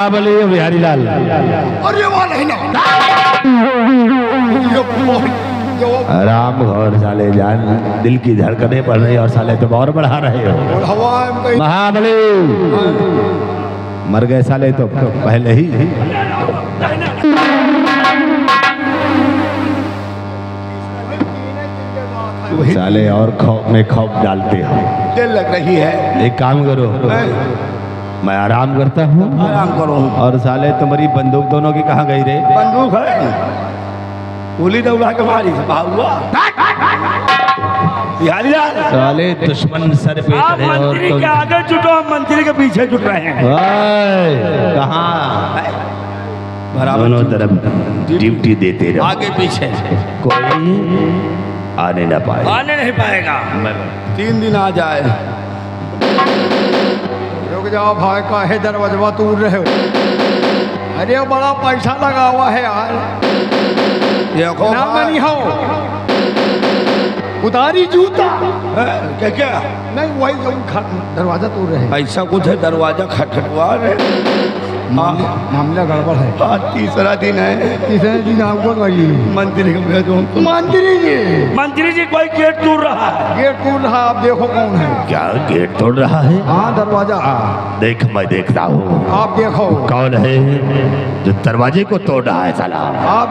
बोले बिहारी लाल। अरे वाह नहीं ना राम घोर साले जान दिल की धड़कनें पड़ रही और साले तो और बढ़ा रहे हो। महाबली मर गए साले तो पहले ही। साले और खौफ में खौफ डालते हो। दिल लग रही है। एक काम करो, मैं आराम करता हूँ। आराम करो। और साले तुम्हारी बंदूक दोनों की कहाँ गई रे? बंदूक है, गोली दौड़ा के मारी से हुआ। बिहारी लाल साले दुश्मन सर पे आप चढ़े और मंत्री तुम के आगे जुटो, हम मंत्री के पीछे जुट रहे हैं। ओए, कहाँ? दोनों तरफ ड्यूटी देते रहो, आगे पीछे कोई आने ना पाए। आने नहीं पाएगा। 3 दिन आ जाए। रुक जाओ भाई, काहे दरवाजा तोड़ रहे हो? अरे बड़ा पैसा लगा हुआ है यार। देखो ना मनी हो उतारी जूता। क्या क्या नहीं, वही जो दरवाजा तोड़ रहे हैं। ऐसा कुछ है, दरवाजा खटखटवा रहे। मामला गड़बड़ है। आज तीसरा दिन है। तीसरे दिन आपको मंत्री जी कोई गेट तोड़ रहा है। गेट तोड़ रहा, आप देखो कौन है। क्या गेट तोड़ रहा है? हाँ दरवाजा। देख मैं देखता हूँ। आप देखो कौन है जो दरवाजे को तोड़ रहा है साला? आप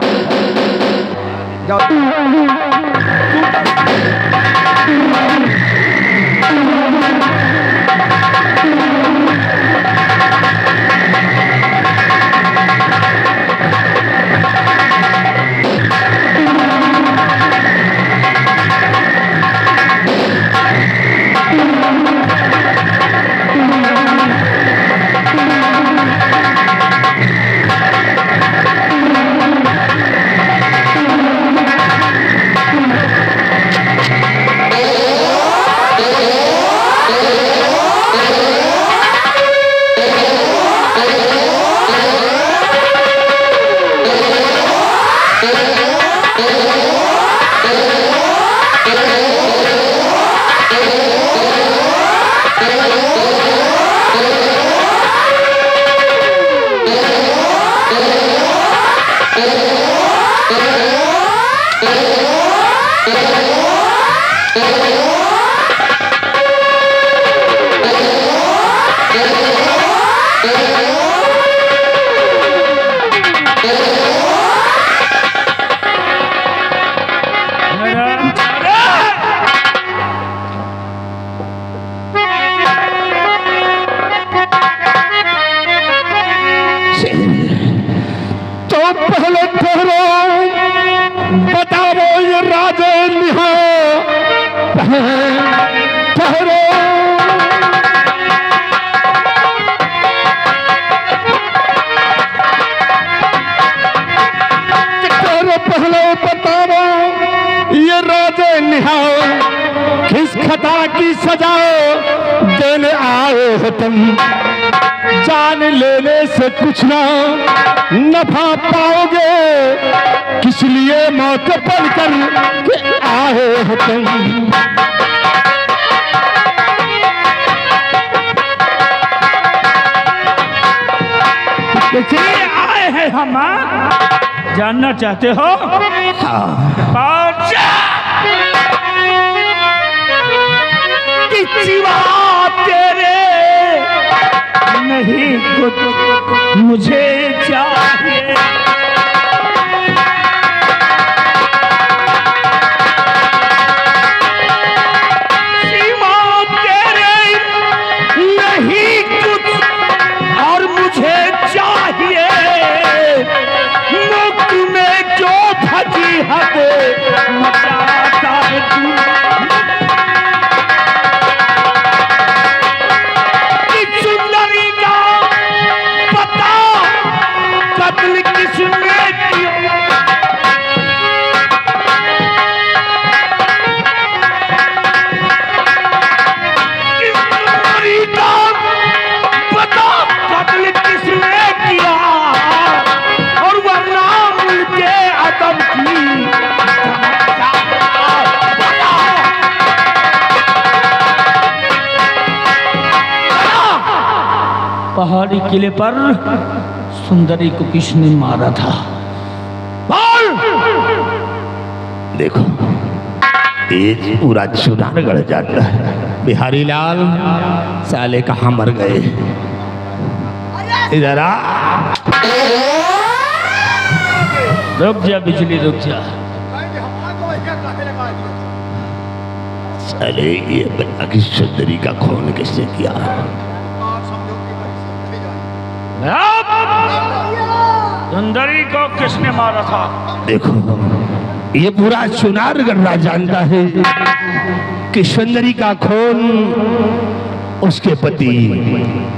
पहले ठहरो, बताओ ये राजे निहा ठहरो। पहले बताओ ये राजे निहा किस खता की सजा देने आए हो तुम? जान लेने से कुछ ना नफा पाओगे, किस लिए मौत बनकर आए हो तुम? इसलिए आए हैं हम। जानना चाहते हो? सिवा तेरे नहीं कुछ मुझे चाहिए। सिवा तेरे नहीं कुछ और मुझे चाहिए। मुफ्त में जो फजीहत मचाता है तू, सुंदरी का पता पहाड़ी किले पर सुंदरी को किसने मारा था? बोल! देखो ये पूरा चुनारगढ़ जाता है। बिहारी लाल साले कहाँ मर गए? इधर आ। रुक जा बिजली, रुक जा। साले ये बता कि सुंदरी का खून किसने किया? सुंदरी को किसने मारा था? देखो ये पूरा चुनारगढ़ जानता है कि सुंदरी का खून उसके पति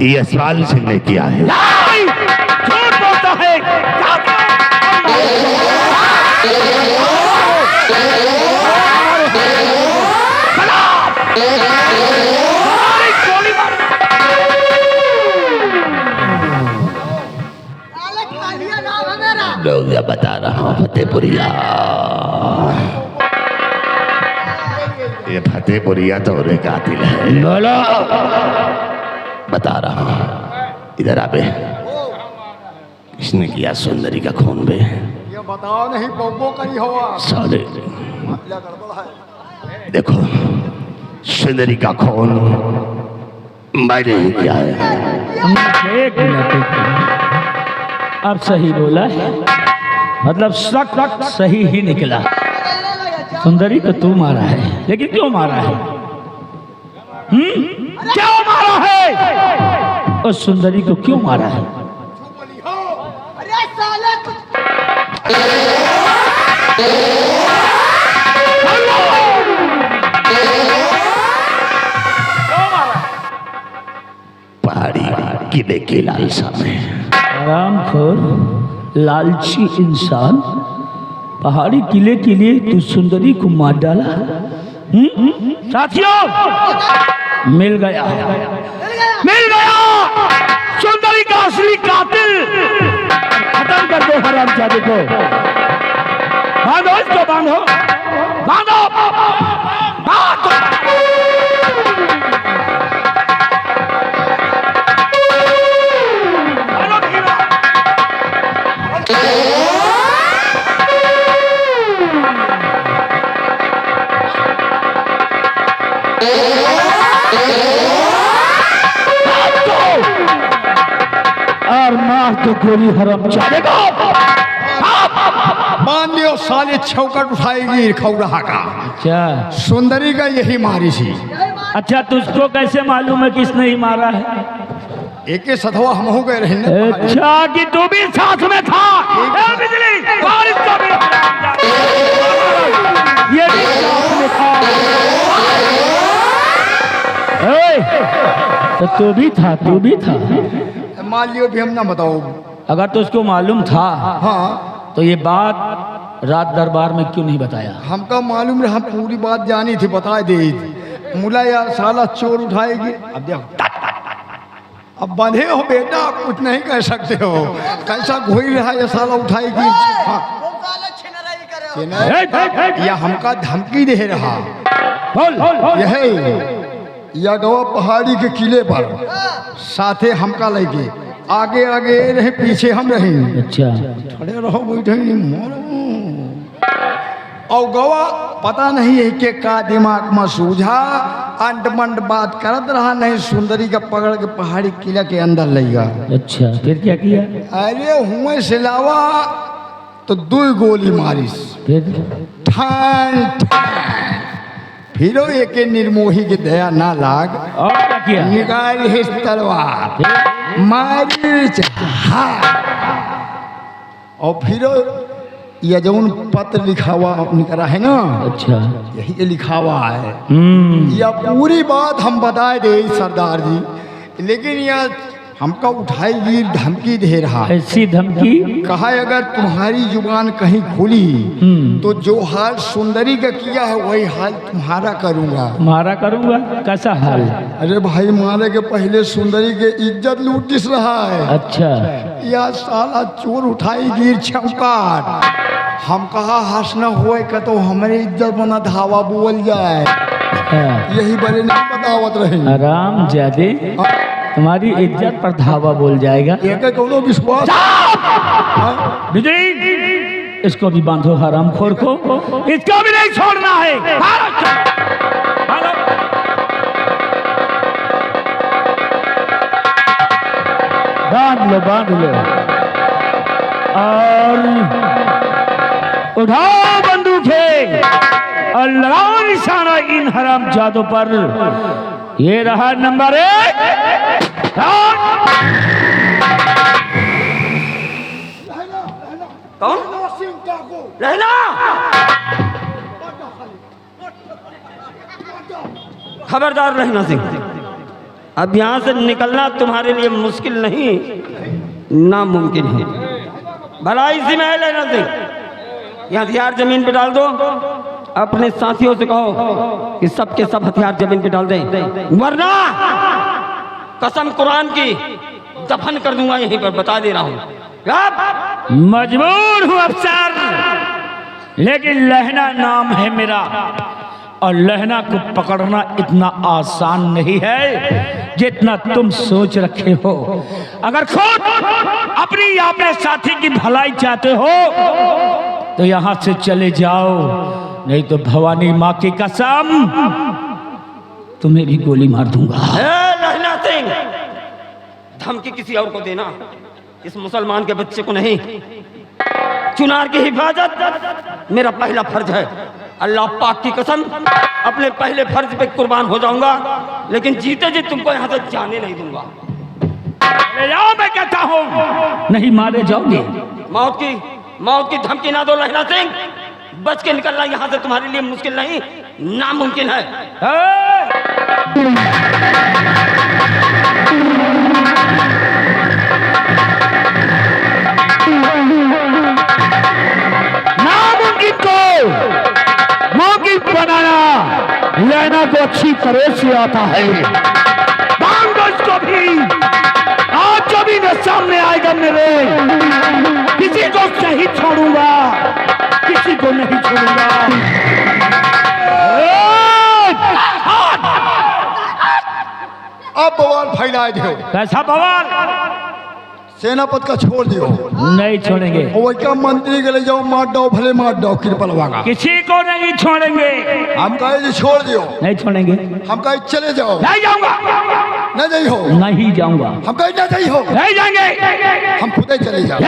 यशपाल सिंह ने किया है। झूठ बोलता है। लोग बता रहा हूँ फतेहपुरिया, ये फतेहपुरिया तो रे कातिल है। बोलो। बता रहा हूँ, इधर आ बे। किसने किया सुंदरी का खून बे? ये बताओ नहीं पोपो करी हुआ साले देखो सुंदरी का खून मैंने ही किया है। एक मिनट, अब सही बोला है, मतलब शक सही ही निकला। सुंदरी को तू मारा है, लेकिन क्यों मारा है? क्यों मारा है? और सुंदरी को क्यों मारा है? पहाड़ी किले के लालसा में आरामखोर लालची इंसान पहाड़ी किले के लिए तू सुंदरी को मार डाला। साथियों, मिल गया सुंदरी का असली कातिल। खत्म कर दो हरामजादे को। बांधो इसको, बांधो बांधो। और मार तो गोली हरामजादे को। मान लियो साले चौकट उठाएगी खौरहा का। अच्छा, सुंदरी का यही मारी सी। अच्छा, तुझको कैसे मालूम है किसने ही मारा है? एक ही सधवा हम हो गए रहने। अच्छा, कि तू भी साथ में था। ए बिजली, बारिश का भी ये भी साथ में था। तो तू भी था। मान लियो भी हम ना बताओ। अगर तुझको मालूम था, हाँ, तो ये बात रात दरबार में क्यों नहीं बताया? हमका मालूम रहा, पूरी बात जानी थी, बता दे। मुला यार साला चोर उठाएगी। अब देखो, अब बंधे हो बेटा, कुछ नहीं कह सकते हो। कैसा घोई रहा ये साला उठाएगी। या हमका धमकी दे रहा। यही या गवा पहाड़ी के किले पर साथे हमका लेके आगे आगे रहे, पीछे हम रहे। अच्छा, खड़े रहो, बैठे नहीं मोरो। और गवा पता नहीं है कि का दिमाग में सूझा, अंट मंट बात करत रहा। नहीं सुंदरी का पकड़ के पहाड़ी किला के अंदर ले गया। अच्छा, फिर क्या किया? अरे हुए सिलावा तो 2 गोली मारिस। ठान फिर एक निर्मोही के दया ना लाग। और क्या किया? निकाल हिस तलवार मारी चाहा। और फिर यह जौन पत्र लिखा हुआ निकला है ना, अच्छा, यही लिखा हुआ है। यह पूरी बात हम बता दे सरदार जी, लेकिन यह हमका उठाएगी, धमकी दे रहा। ऐसी धमकी? कहा अगर तुम्हारी जुबान कहीं खुली तो जो हाल सुंदरी का किया है वही हाल तुम्हारा करूंगा। तुम्हारा करूंगा? कैसा हाल? अरे भाई, मारे के पहले सुंदरी के इज्जत लूटिस रहा है। अच्छा, या साला चोर उठाई गिर चौकाट। हम कहा हंस न हुए का तो हमारे इज्जत बना धावा बोल जाए। यही बड़े नहीं बतावत रहे। आराम जादे तुम्हारी इज्जत पर धावा बोल जाएगा। एक कोनो विश्वास विजय, इसको भी बांधो हरामखोर को, इसको भी नहीं छोड़ना है। बांध लो और उठाओ बंदूकें और लगाओ निशाना इन हरामजादों पर। ये रहा नंबर 1। कौन? रहना। खबरदार रहना सिंह, अब यहाँ से निकलना तुम्हारे लिए मुश्किल नहीं, नामुमकिन है। भला इसी में है रहना सिंह। ये हथियार जमीन पे डाल दो, अपने साथियों से कहो कि सब के सब हथियार जमीन पे डाल दें, वरना कसम कुरान की दफन कर दूंगा यहीं पर, बता दे रहा हूँ। मजबूर हूँ अफसर, लेकिन लहना नाम है मेरा, और लहना को पकड़ना इतना आसान नहीं है जितना तुम सोच रखे हो। अगर खुद अपनी या अपने साथी की भलाई चाहते हो तो यहाँ से चले जाओ, नहीं तो भवानी माँ की कसम तुम्हें भी गोली मार दूंगा। लहना सिंह, धमकी किसी और को देना, इस मुसलमान के बच्चे को नहीं। चुनार की हिफाजत मेरा पहला फर्ज है। अल्लाह पाक की कसम, अपने पहले फर्ज पे कुर्बान हो जाऊंगा, लेकिन जीते जी तुमको यहाँ से जाने नहीं दूंगा। ले जाओ, मैं कहता हूँ, नहीं मारे जाओगे। मौत की धमकी ना दो लहना सिंह, बच के निकलना यहाँ से तुम्हारे लिए मुश्किल नहीं, नामुमकिन है। नामुमकिन को मुमकिन बनाना लहना को अच्छी तरह से आता है। मांग दो इसको भी, आज जो भी न सामने आएगा मेरे, किसी को नहीं छोड़ूंगा, किसी को नहीं छोड़ूंगा। अब बवाल फैलाए दियो। कैसा बवाल? सेनापति का छोड़ दियो। नहीं छोड़ेंगे। वो क्या मंत्री के ले जाओ, मार दो, भले मार दो, कृपलवागा किसी को नहीं छोड़ेंगे। हम कहे छोड़ दियो। नहीं छोड़ेंगे। हम कहे चले जाओ। नहीं जाऊंगा। न नहीं हो। नहीं जाऊंगा। हम कहे न नहीं हो। नहीं जाएंगे। हम खुद ही चले जाओ।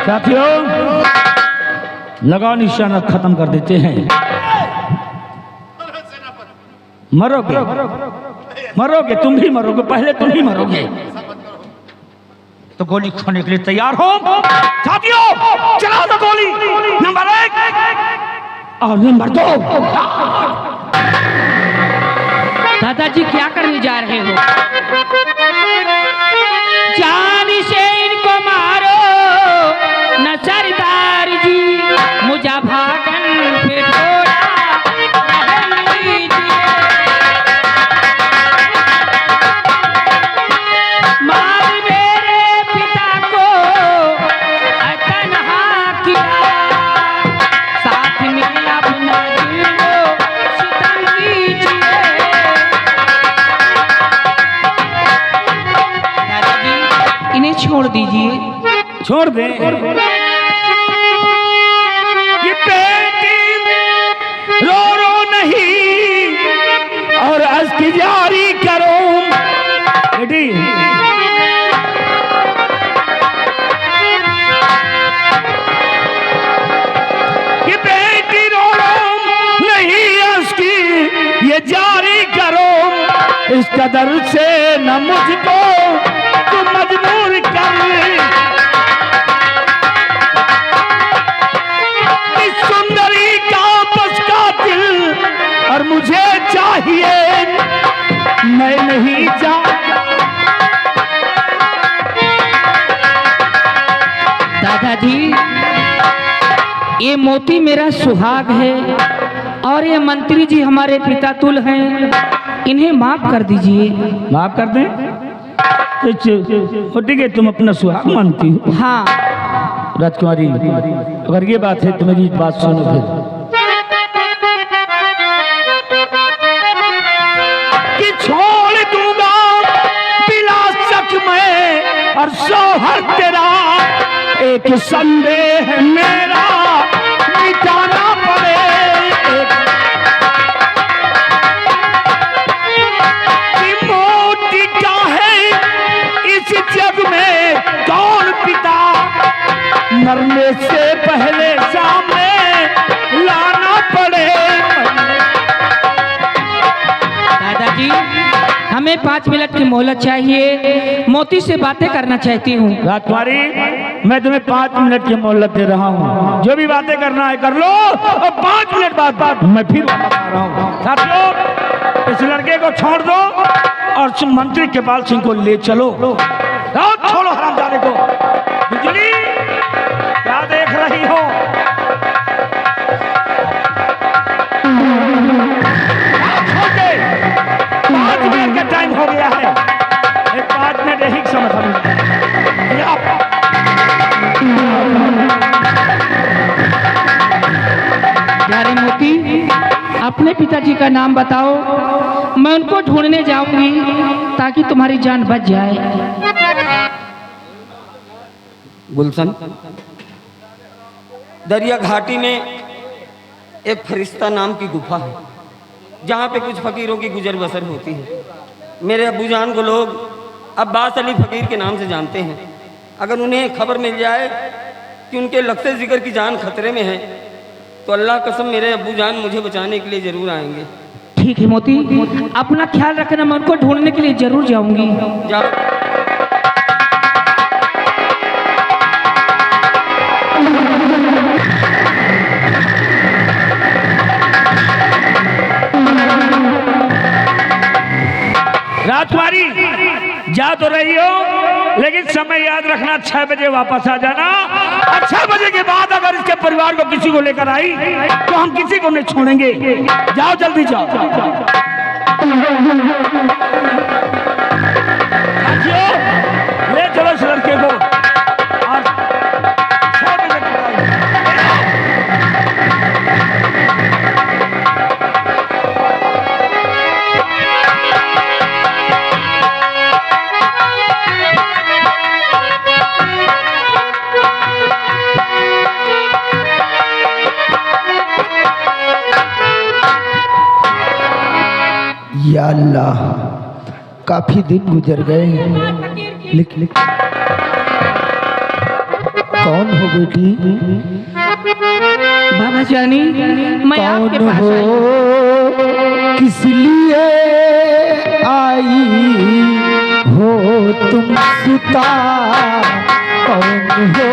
साथियों, लगाओ निशाना, खत्म कर देते हैं। मरोगे, मरोगे, तुम भी मरोगे, पहले तुम ही मरोगे। तो गोली खोने के लिए तैयार हो साथियों? चलाओ तो गोली। नंबर 1 और नंबर 2। दादाजी क्या करने जा रहे हो? जान से इनको मारो न सरदार जी, मुझे भागन पे थोड़ा रहम कीजिए। मार मेरे पिता को तन्हा किया, साथ में अपना दिल को सितम कीजिए। दादाजी इन्हें छोड़ दीजिए। छोड़ दे। ये बेटी रो रो नहीं और अश्क जारी करो। बेटी ये बेटी रो रो नहीं, अश्क ये जारी करो। इस कदर से न मुझको तुम मजबूर कर। सुंदरी का बस का दिल और मुझे चाहिए, मैं नहीं जा। दादाजी ये मोती मेरा सुहाग है और ये मंत्री जी हमारे पिता तुल हैं, इन्हें माफ कर दीजिए। माफ कर दें? तो ठीक है, तुम अपना सुहाग मानती हो? हाँ राजकुमारी, अगर ये बात है तो मेरी बात सुनो फिर कि छोड़ और सोहर तेरा एक संदेह मेरा मिटाना पड़े। कि मोती क्या है इस जग में कौन पिता, मरने से पहले सामने लाना पड़े। दादाजी हमें 5 मिनट की मोहलत चाहिए, मोती से बातें करना चाहती हूँ। राजकुमारी मैं तुम्हें 5 मिनट की मोहलत दे रहा हूँ, जो भी बातें करना है कर लो, और 5 मिनट बाद मैं फिर वापस आ रहा हूँ। साथियों इस लड़के को छोड़ दो और मंत्री कृपाल सिंह को ले चलो। छोड़ो हरामजादे को। बिजली क्या देख रही हो? 5 मिनट का टाइम हो गया है, 5 मिनट यही समझ प्यारे मोती अपने पिताजी का नाम बताओ, मैं उनको ढूंढने जाऊंगी ताकि तुम्हारी जान बच जाए। गुलशन, दरिया घाटी में एक फरिश्ता नाम की गुफा है, जहाँ पे कुछ फकीरों की गुजर बसर होती है। मेरे अब्बूजान को लोग अब्बास अली फकीर के नाम से जानते हैं। अगर उन्हें खबर मिल जाए कि उनके लफ्ज़ जिक्र की जान खतरे में है, तो अल्लाह कसम मेरे अब्बूजान मुझे बचाने के लिए ज़रूर आएंगे। ठीक है मोती, अपना ख्याल रखना, मैं उनको ढूंढने के लिए जरूर जाऊंगी। जाओ। राजकुमारी जा तो रही हो, लेकिन समय याद रखना, 6 बजे वापस आ जाना। और 6 बजे के बाद अगर इसके परिवार को किसी को लेकर आई तो हम किसी को नहीं छोड़ेंगे। जाओ जल्दी जाओ। साथियों ले चलो इस लड़के को और 6 बजे के टाइम। या अल्लाह, काफी दिन गुजर गए। लिख कौन हो बेटी? बाबा जानी मैं आपके पास हो, किस लिए आई हो तुम सुता? कौन हो?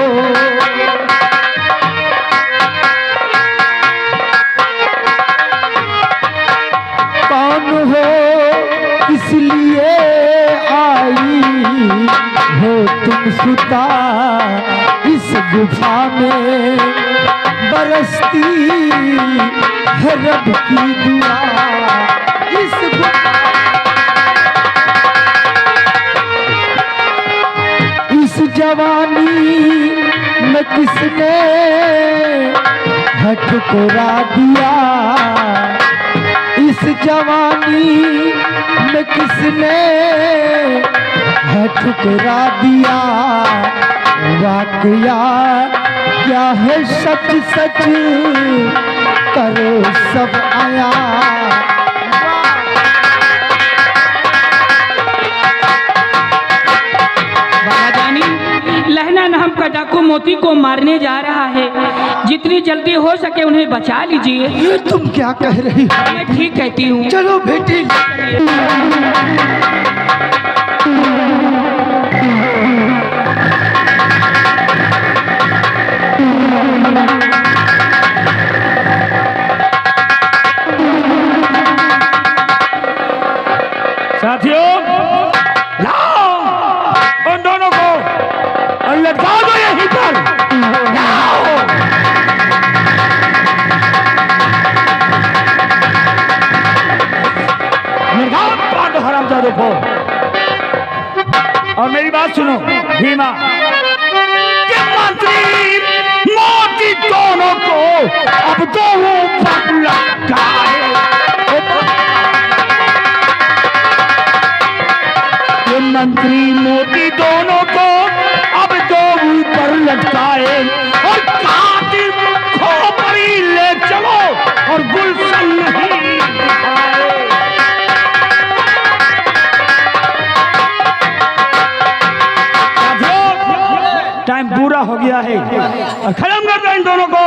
कौन हो, किस लिए आई हो तुम सुता? इस गुफा में बरसती है रब की दुआ। इस जवानी में किसने है ठुकरा दिया? इस जवानी में किसने है ठुकरा दिया? वाकया क्या है सच सच करो सब आया। बाबा जानी लहना नाम का डाकू मोती को मारने जा रहा है, जितनी जल्दी हो सके उन्हें बचा लीजिए। ये तुम क्या कह रही हो? मैं ठीक कहती हूँ। चलो बेटी। साथियों लाओ उन दोनों को और लटका दो यहीं पर। लाओ। लटकाओ पांडव हरामजादों को। और मेरी बात सुनो भीमा, कि मंत्री मोती दोनों को अब तो वो पग लटका है। मंत्री मोती दोनों को टाइम पूरा हो गया है और खत्म कर दो इन दोनों को।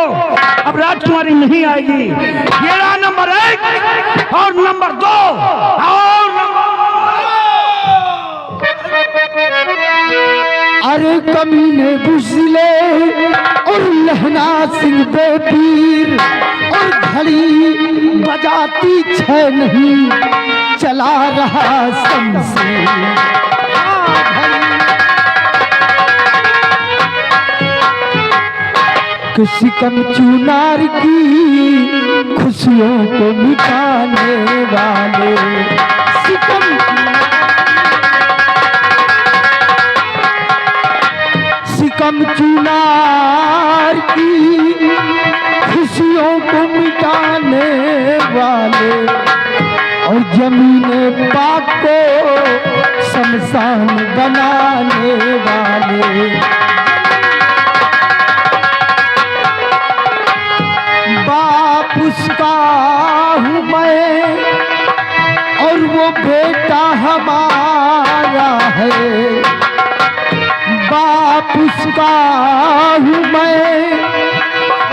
अब राजकुमारी नहीं आएगी। ये रहा नंबर 1 और नंबर 2 और अरे कमीने बुझले और लहना सिंह बेपीर और घड़ी बजाती छह नहीं चला रहा शमशीर। किसी कम चुनार की खुशियों को मिटाने वाले सिकम चुनार की खुशियों को मिटाने वाले और जमीने पाक को शमशान बनाने वाले। बाप उसका हूँ मैं और वो बेटा हमारा है। बाप उसका हूँ मैं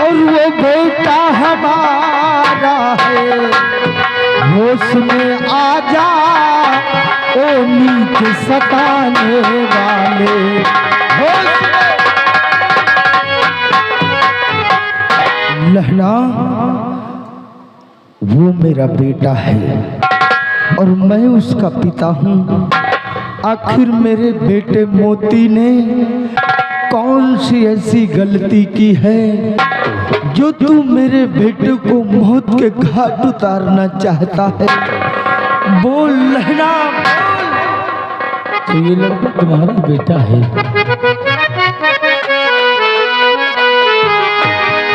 और वो बेटा हमारा है। होश में आ जा ओ नीचे सताने वाले। होश में लहना वो मेरा बेटा है और मैं उसका पिता हूँ। आखिर मेरे बेटे मोती ने कौन सी ऐसी गलती की है जो तू मेरे बेटे को मौत के घाट उतारना चाहता है? बोल लहना। तो ये लड़का तुम्हारा बेटा है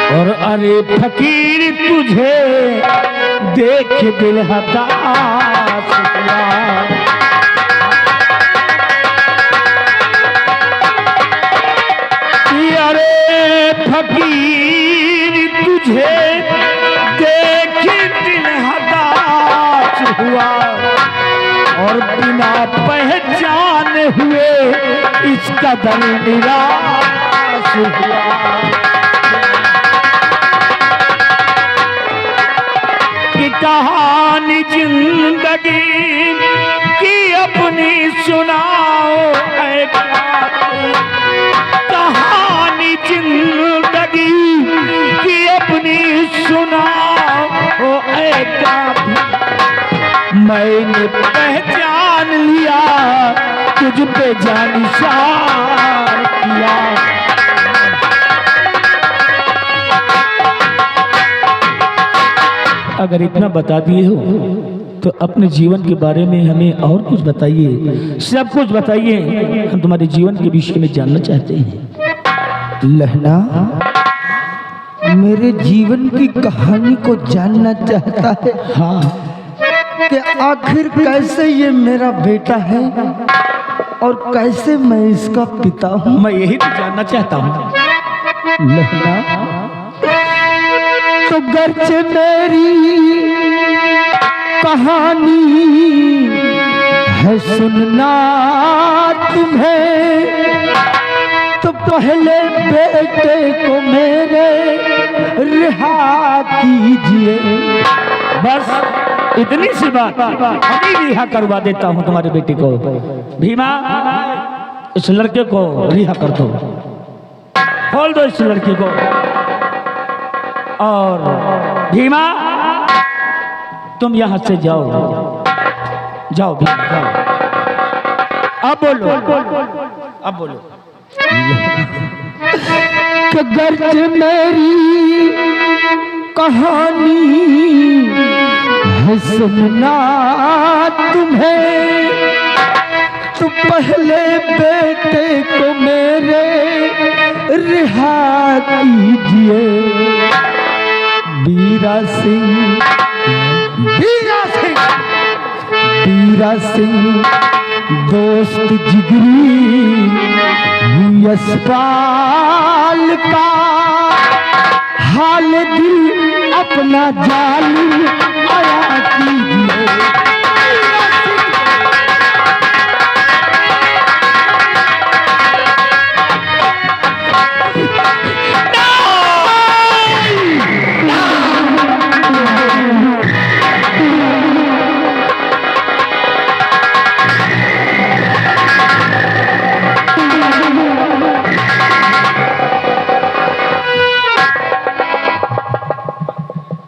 और अरे फकीर तुझे देख दिल हताश हुआ। अरे फकीर तुझे देख दिल हताश हुआ और बिना पहचान हुए इस कदर निराश हुआ। कि कहानी जिंदगी की अपनी सुनाओ ऐ कहानी जिंदगी की अपनी सुनाओ ऐ मैंने पहचान लिया तुझ पे जानिसार किया। अगर इतना बता दिए हो तो अपने जीवन के बारे में हमें और कुछ बताइए, सब कुछ बताइए, हम तुम्हारे जीवन के विषय में जानना चाहते हैं। लहना मेरे जीवन की कहानी को जानना चाहता है? हाँ। कि आखिर कैसे ये मेरा बेटा है और कैसे मैं इसका पिता हूँ? मैं यही तो जानना चाहता हूँ। लहना तो गर्चे मेरी कहानी है सुनना तुम्हें तो पहले बेटे को मेरे रिहा कीजिए। बस इतनी सी बात, अभी रिहा करवा देता हूँ तुम्हारे बेटे को। भीमा इस लड़के को रिहा कर दो, खोल दो इस लड़के को। और भीमा तुम यहाँ से जाओ, जाओ भीमा जाओ। अब बोलो, अब बोलो। कि गर्ज मेरी कहानी है सुनना तुम्हें तो पहले बेटे को मेरे रिहा कीजिए। बीरा सिंह, बीरा सिंह, बीरा सिंह दोस्त जिगरी यशपाल का हाल दिल अपना जाली आया कीजिए।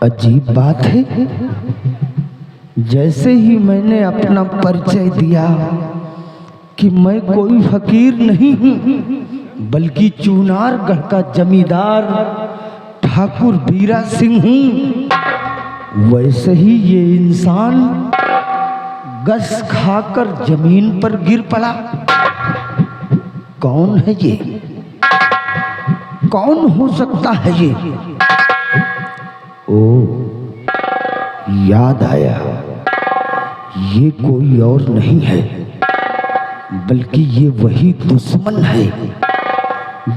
अजीब बात है, जैसे ही मैंने अपना परिचय दिया कि मैं कोई फकीर नहीं हूँ बल्कि चुनारगढ़ का जमींदार ठाकुर बीरा सिंह हूँ, वैसे ही ये इंसान गस खाकर जमीन पर गिर पड़ा। कौन है ये? कौन हो सकता है ये? ओ, याद आया, ये कोई और नहीं है बल्कि ये वही दुश्मन है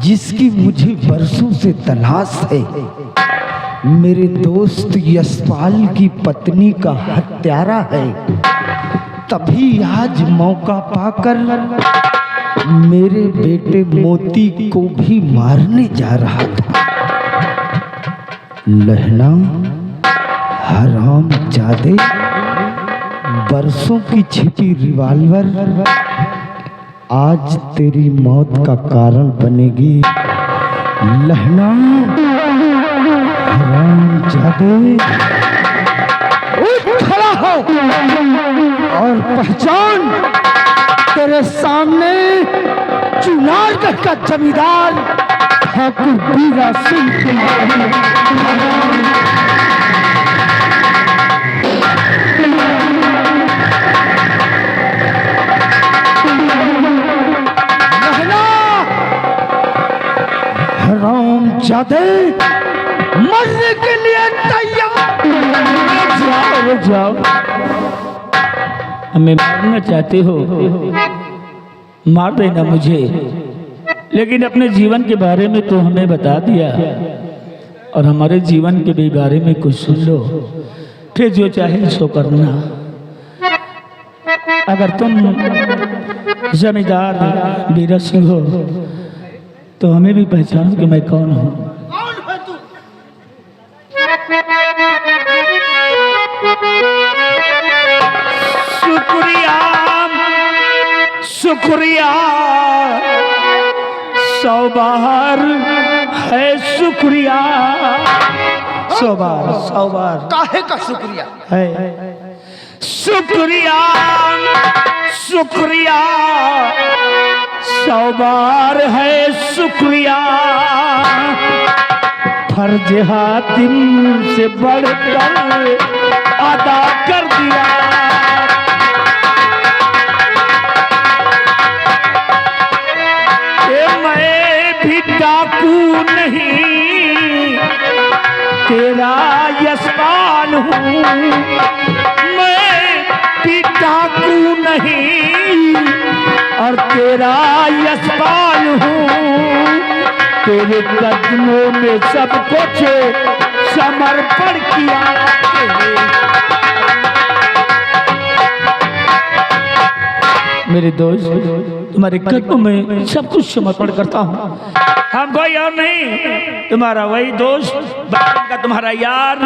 जिसकी मुझे बरसों से तलाश है। मेरे दोस्त यशपाल की पत्नी का हत्यारा है। तभी आज मौका पाकर मेरे बेटे मोती को भी मारने जा रहा था। लहना, हरामजादे, बरसों की छिपी रिवॉल्वर आज तेरी मौत का कारण बनेगी। लहना, हरामजादे, उठ खड़ा हो और पहचान, तेरे सामने चुनारगढ़ का जमींदार ठाकुर बीरा सिंह। हरामजादे, मरने के लिए तैयार। जाओ जाओ, हमें मारना चाहते हो मार देना मुझे, लेकिन अपने जीवन के बारे में तो हमें बता दिया और हमारे जीवन के भी बारे में कुछ सुन लो, फिर जो चाहे सो करना। अगर तुम जमींदार बीरा सिंह हो तो हमें भी पहचानो कि मैं कौन हूँ। शुक्रिया शुक्रिया, 100 बार है शुक्रिया, 100 बार काहे का शुक्रिया है। शुक्रिया शुक्रिया, 100 बार है शुक्रिया। फर्ज हातिम से बढ़कर अदा कर दिया। मैं भी डाकू नहीं, तेरा यशपाल हूँ। मैं भी डाकू नहीं और तेरा यशपाल हूँ। तेरे कदमों में सब कुछ समर्पण किया। मेरे दोस्त, तुम्हारे कदमों में सब कुछ समर्पण करता हूँ। हम कोई और नहीं, तुम्हारा वही दोस्त, बचपन का तुम्हारा यार,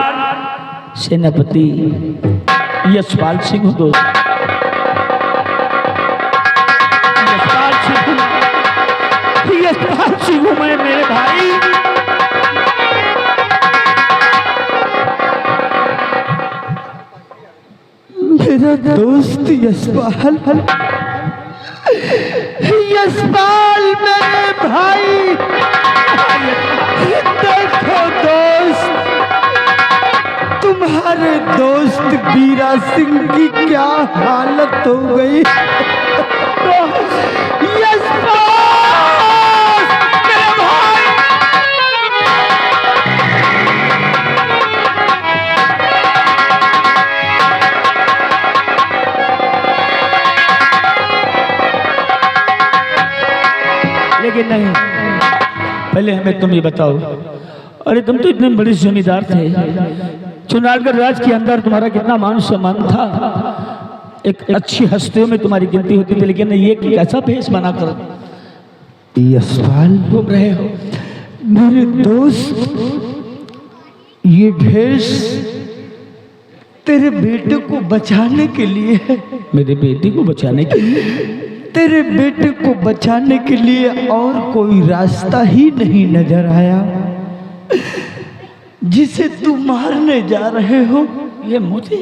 सेनापति यशपाल सिंह दोस्त। यशपाल सिंह मैं, मेरे भाई। मेरा दोस्त यशपाल, यशपाल मेरे भाई। देखो दोस्त, तुम्हारे दोस्त बीरा सिंह की क्या हालत हो गई। यशपाल मेरे भाई। लेकिन नहीं, पहले हमें तुम ये बताओ, अरे तुम तो इतने बड़े जमींदार थे, चुनारगढ़ राज के अंदर तुम्हारा कितना मान सम्मान था, एक अच्छी हस्तियों में तुम्हारी गिनती होती थी, लेकिन ये कैसा भेष बना कर यशपाल घूम रहे हो। मेरे दोस्त, ये भेष तेरे बेटे को बचाने के लिए है। मेरे बेटी को बचाने के लिए? तेरे बेटे को बचाने के लिए और कोई रास्ता ही नहीं नजर आया। जिसे तुम मारने जा रहे हो ये मोती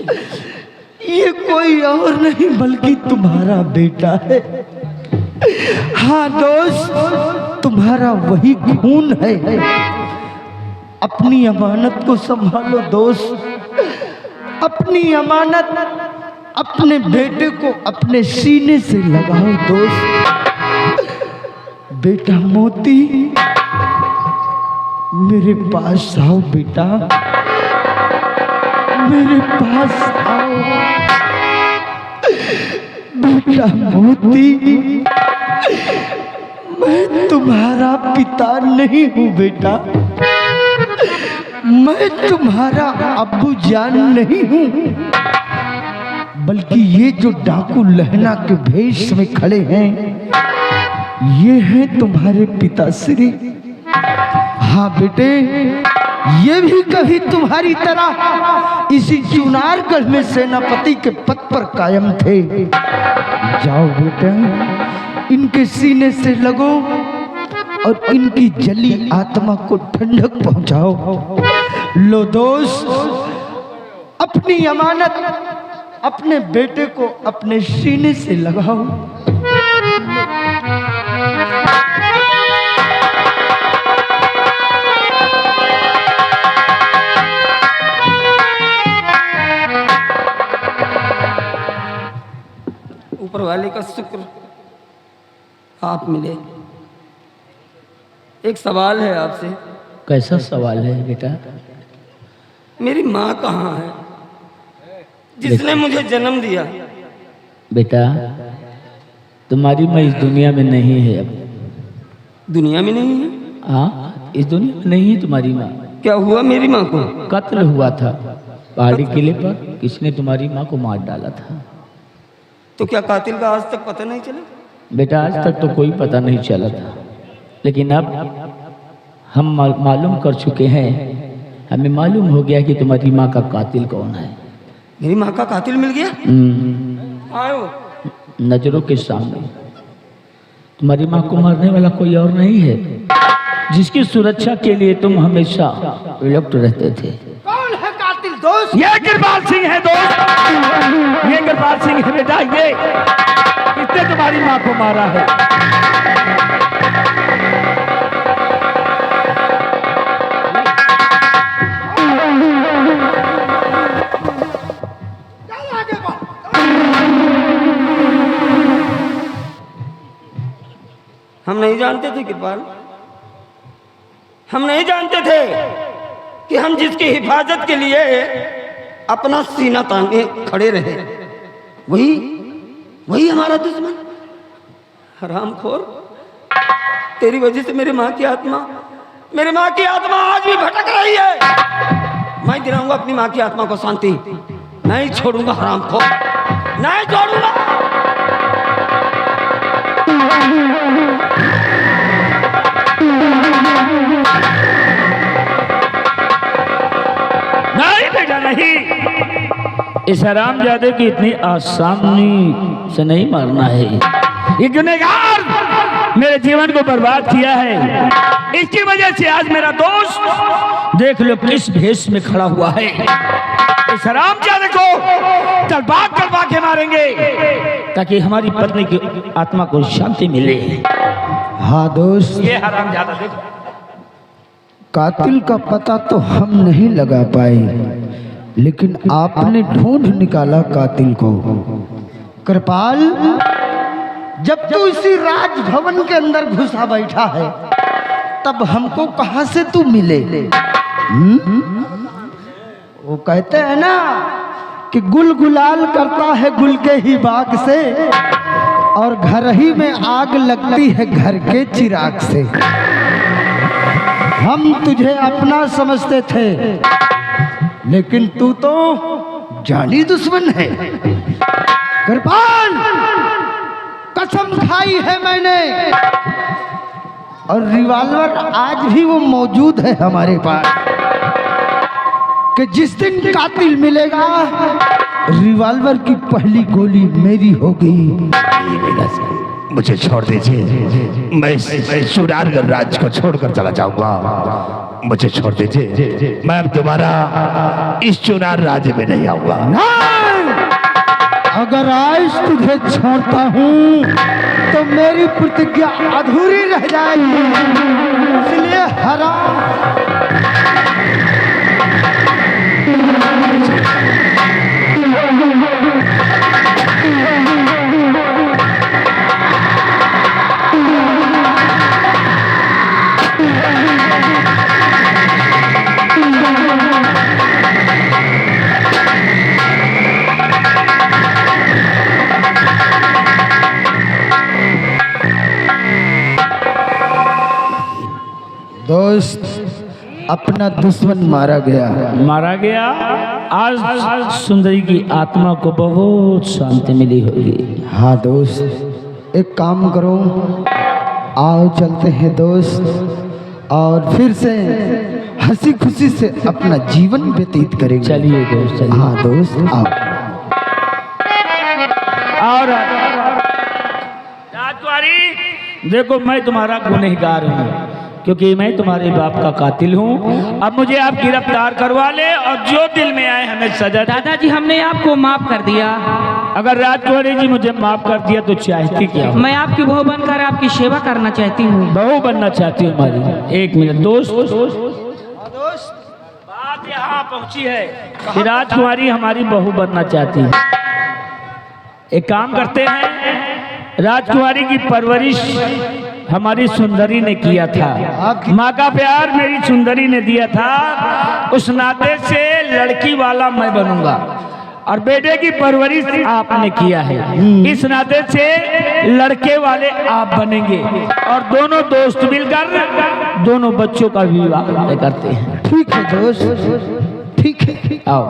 ये कोई और नहीं बल्कि तुम्हारा बेटा है। हाँ दोस्त, तुम्हारा वही खून है। अपनी अमानत को संभालो दोस्त, अपनी अमानत अपने बेटे को अपने सीने से लगाओ दोस्त। बेटा मोती, मेरे पास आओ बेटा, मेरे पास आओ बेटा मोती। मैं तुम्हारा पिता नहीं हूँ बेटा, मैं तुम्हारा अब्बू जान नहीं हूँ, बल्कि ये जो डाकू लहना के भेष में खड़े हैं ये हैं तुम्हारे पिताश्री। हाँ बेटे, ये भी कभी तुम्हारी तरह इसी चुनारगढ़ में सेनापति के पद पर कायम थे। जाओ बेटा, इनके सीने से लगो और इनकी जली आत्मा को ठंडक पहुंचाओ। लो दोस्त, अपनी अमानत अपने बेटे को अपने सीने से लगाओ। ऊपर वाले का शुक्र आप मिले। एक सवाल है आपसे। कैसा सवाल है बेटा? मेरी माँ कहाँ है, जिसने मुझे जन्म दिया? बेटा, तुम्हारी माँ इस दुनिया में नहीं है अब। दुनिया में नहीं है? हाँ, इस दुनिया में नहीं है तुम्हारी माँ। क्या हुआ मेरी माँ को? कत्ल हुआ था पहाड़ी किले पर, किसने तुम्हारी माँ को मार डाला था। तो क्या कातिल का आज तक पता नहीं चला? बेटा, आज तक तो कोई पता नहीं चला था, लेकिन अब हम मालूम कर चुके हैं। हमें मालूम हो गया कि तुम्हारी माँ का कातिल कौन है। मेरी माँ का कातिल मिल गया? आयो नजरों के सामने। तुम्हारी माँ को मारने वाला कोई और नहीं है, जिसकी सुरक्षा के लिए तुम हमेशा विलुप्त रहते थे। कौन है कातिल दोस्त? ये कृपाल सिंह है दोस्त, ये कृपाल सिंह है बेटा। ये इसने तुम्हारी माँ को मारा है। हम नहीं जानते थे कृपाल, हम नहीं जानते थे कि हम जिसकी हिफाजत के लिए अपना सीना ताने खड़े रहे वही हमारा दुश्मन। हरामखोर, तेरी वजह से मेरी माँ की आत्मा आज भी भटक रही है। मैं दिलाऊंगा अपनी माँ की आत्मा को शांति, नहीं छोड़ूंगा हरामखोर, नहीं छोड़ूंगा। नहीं बेटा नहीं, इस हरामजादे की इतनी आसानी से नहीं मारना है। ये गुनहगार मेरे जीवन को बर्बाद किया है, इसकी वजह से आज मेरा दोस्त देख लो किस भेष में खड़ा हुआ है। इस हरामजादे को तलवा के मारेंगे ताकि हमारी पत्नी की आत्मा को शांति मिले। हाँ दोस्त, ये हरामजादा देखो, कातिल का पता तो हम नहीं लगा पाए, लेकिन आपने ढूंढ निकाला कातिल को। कृपाल, जब तू इसी राजभवन के अंदर घुसा बैठा है, तब हमको कहां से तू मिले? वो कहते हैं ना कि गुल गुलाल करता है गुल के ही बाग से, और घर ही में आग लगती है घर के चिराग से। हम तुझे अपना समझते थे, लेकिन तू तो जानी दुश्मन है। कृपाल, कसम खाई है मैंने, और रिवॉल्वर आज भी वो मौजूद है हमारे पास, कि जिस दिन कातिल मिलेगा रिवॉल्वर की पहली गोली मेरी होगी। मुझे छोड़ दीजिए, मैं चुनारगढ़ राज्य को छोड़कर चला जाऊंगा। मुझे छोड़ दीजिए, मैं अब दोबारा इस चुनार राज्य में नहीं आऊंगा। अगर आज तुझे छोड़ता हूँ तो मेरी प्रतिज्ञा अधूरी रह जाएगी, इसलिए हराम। दोस्त, अपना दुश्मन मारा गया। आज सुंदरी की आत्मा को बहुत शांति मिली होगी। हाँ दोस्त, एक काम करो, आओ चलते हैं दोस्त, और फिर से हंसी खुशी से अपना जीवन व्यतीत करेंगे। चलिए दोस्त, चलिए। हाँ दोस्त, आओ। और राजकुमारी, देखो मैं तुम्हारा गुनहगार हूँ, क्योंकि मैं तुम्हारे बाप का कातिल हूँ। अब मुझे आप गिरफ्तार करवा ले और जो दिल में आए हमें सजा। दादाजी हमने आपको माफ कर दिया। अगर राजकुमारी जी मुझे माफ कर दिया तो चाहती क्या हो? मैं आपकी बहू बनकर आपकी सेवा करना चाहती हूँ। बहू बनना चाहती हूँ हमारी? एक मिनट दोस्त, बात यहाँ पहुँची है कि राजकुमारी हमारी बहू बनना चाहती है। एक काम करते हैं, राजकुमारी की परवरिश हमारी सुंदरी ने किया था, माँ का प्यार मेरी सुंदरी ने दिया था, उस नाते से लड़की वाला मैं बनूंगा, और बेटे की परवरिश आपने किया है, इस नाते से लड़के वाले आप बनेंगे, और दोनों दोस्त मिलकर दोनों बच्चों का विवाह करते हैं। ठीक है दोस्त, ठीक है। आओ।